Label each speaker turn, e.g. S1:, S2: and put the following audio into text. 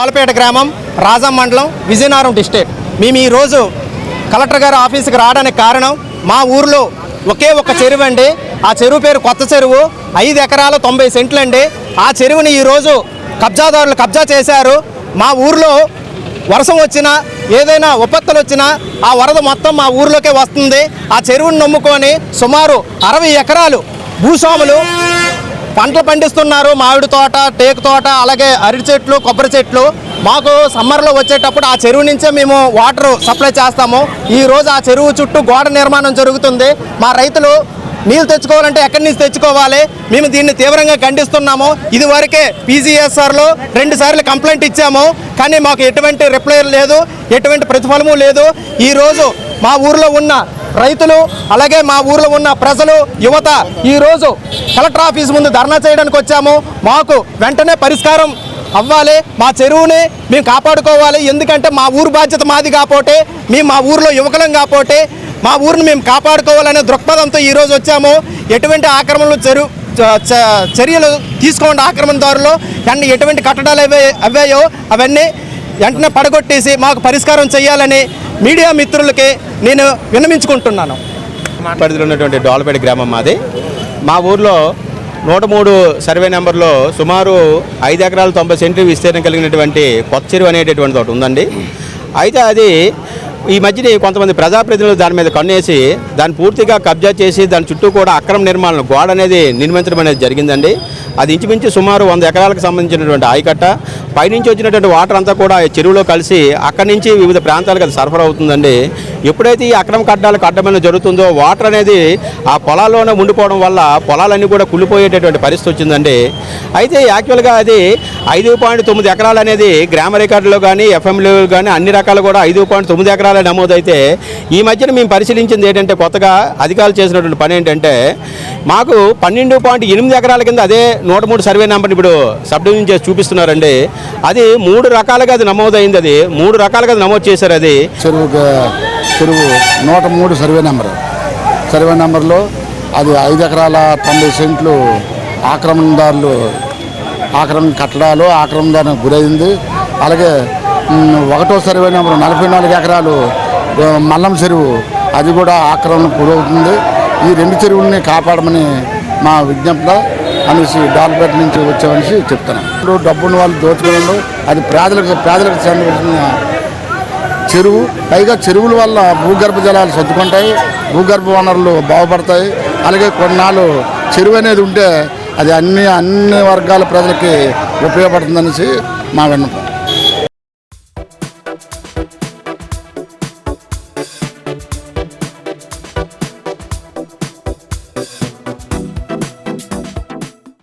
S1: పాలపేట గ్రామం రాజం మండలం విజయనగరం డిస్ట్రిక్ట్. మేము ఈరోజు కలెక్టర్ గారి ఆఫీస్కి రావడానికి కారణం మా ఊర్లో ఒకే ఒక చెరువు అండి. ఆ చెరువు పేరు కొత్త చెరువు. 5 ఎకరాల 90 సెంట్లు అండి. ఆ చెరువుని ఈరోజు కబ్జాదారులు కబ్జా చేశారు. మా ఊర్లో వర్షం వచ్చినా ఏదైనా విపత్తులు వచ్చినా ఆ వరద మొత్తం మా ఊర్లోకే వస్తుంది. ఆ చెరువుని నమ్ముకొని సుమారు 60 ఎకరాలు భూస్వాములు పంటలు పండిస్తున్నారు. మామిడి తోట, టేకు తోట, అలాగే అరటి చెట్లు, కొబ్బరి చెట్లు. మాకు సమ్మర్లో వచ్చేటప్పుడు ఆ చెరువు నుంచే మేము వాటర్ సప్లై చేస్తాము. ఈరోజు ఆ చెరువు చుట్టూ గోడ నిర్మాణం జరుగుతుంది. మా రైతులు నీళ్ళు తెచ్చుకోవాలంటే ఎక్కడి నుంచి తెచ్చుకోవాలి? మేము దీన్ని తీవ్రంగా ఖండిస్తున్నాము. ఇదివరకే పీజీఎస్ఆర్లో 2 సార్లు కంప్లైంట్ ఇచ్చాము, కానీ మాకు ఎటువంటి రిప్లై లేదు, ఎటువంటి ప్రతిఫలము లేదు. ఈరోజు మా ఊర్లో ఉన్న రైతులు అలాగే మా ఊర్లో ఉన్న ప్రజలు, యువత ఈరోజు కలెక్టర్ ఆఫీస్ ముందు ధర్నా చేయడానికి వచ్చాము. మాకు వెంటనే పరిష్కారం అవ్వాలి. మా చెరువుని మేము కాపాడుకోవాలి. ఎందుకంటే మా ఊరు బాధ్యత మాది కాకపోతే, మేము మా ఊర్లో యువకులం కాకపోతే మా ఊరిని మేము కాపాడుకోవాలనే దృక్పథంతో ఈరోజు వచ్చాము. ఎటువంటి ఆక్రమణలు చర్యలు తీసుకోండి ఆక్రమణదారులు, అండ్ ఎటువంటి కట్టడాలు అవ్వాయో అవన్నీ వెంటనే పడగొట్టేసి మాకు పరిష్కారం చేయాలని మీడియా మిత్రులకి నేను విన్నవించుకుంటున్నాను.
S2: పరిధిలో ఉన్నటువంటి డోలపేట గ్రామం మాది. మా ఊర్లో 103 సర్వే నెంబర్లో సుమారు 5 ఎకరాల 90 సెంట్లు విస్తీర్ణం కలిగినటువంటి కొత్త చెరువు అనేటటువంటి ఒకటి ఉందండి. అయితే అది ఈ మధ్యన కొంతమంది ప్రజాప్రతినిధులు దాని మీద కన్నేసి దాన్ని పూర్తిగా కబ్జా చేసి దాని చుట్టూ కూడా అక్రమ నిర్మాణం గోడ అనేది నిర్మించడం అనేది జరిగిందండి. అది ఇంచుమించు సుమారు 100 ఎకరాలకు సంబంధించినటువంటి ఆయకట్ట. పైనుంచి వచ్చినటువంటి వాటర్ అంతా కూడా చెరువులో కలిసి అక్కడి నుంచి వివిధ ప్రాంతాలకు అది సరఫరా అవుతుందండి. ఎప్పుడైతే ఈ అక్రమ కట్టడాలకు అడ్డమైన జరుగుతుందో వాటర్ అనేది ఆ పొలాల్లోనే ఉండిపోవడం వల్ల పొలాలన్నీ కూడా కుళ్ళిపోయేటటువంటి పరిస్థితి వచ్చిందండి. అయితే యాక్చువల్గా అది 5.9 ఎకరాలు అనేది గ్రామ రికార్డులో కానీ ఎఫ్ఎంలో కానీ అన్ని రకాలు కూడా 5.9 ఎకరాలు నమోదైతే, ఈ మధ్యన మేము పరిశీలించింది ఏంటంటే కొత్తగా అధికారులు చేసినటువంటి పని ఏంటంటే మాకు 12.8 ఎకరాల కింద అదే 103 సర్వే నెంబర్ని ఇప్పుడు సబ్ డివిజన్ చేసి చూపిస్తున్నారండి. అది 3 రకాలుగా అది నమోదైంది. అది 3 రకాలుగా అది నమోదు చేశారు. అది
S3: చెరువు 103 సర్వే నెంబర్లో అది 5 ఎకరాల 90 సెంట్లు ఆక్రమణ కట్టడాలు ఆక్రమణదారునికి గురైంది. అలాగే 1వ సర్వే నెంబర్ 44 ఎకరాలు మల్లం చెరువు, అది కూడా ఆక్రమణకు గురవుతుంది. ఈ 2 చెరువుల్ని కాపాడమని మా విజ్ఞప్తి అనేసి డోల్పేట నుంచి వచ్చామనేసి చెప్తున్నాను. డబ్బున్న వాళ్ళు దోచుకోవడంలో అది పేదలకు చెందవలసిన చెరువు. పైగా చెరువుల వల్ల భూగర్భ జలాలు సర్దుకుంటాయి, భూగర్భ వనరులు బాగుపడతాయి. అలాగే కొన్నాళ్ళు చెరువు అనేది ఉంటే అది అన్ని వర్గాల ప్రజలకి ఉపయోగపడుతుందనేసి మా విన్నపం.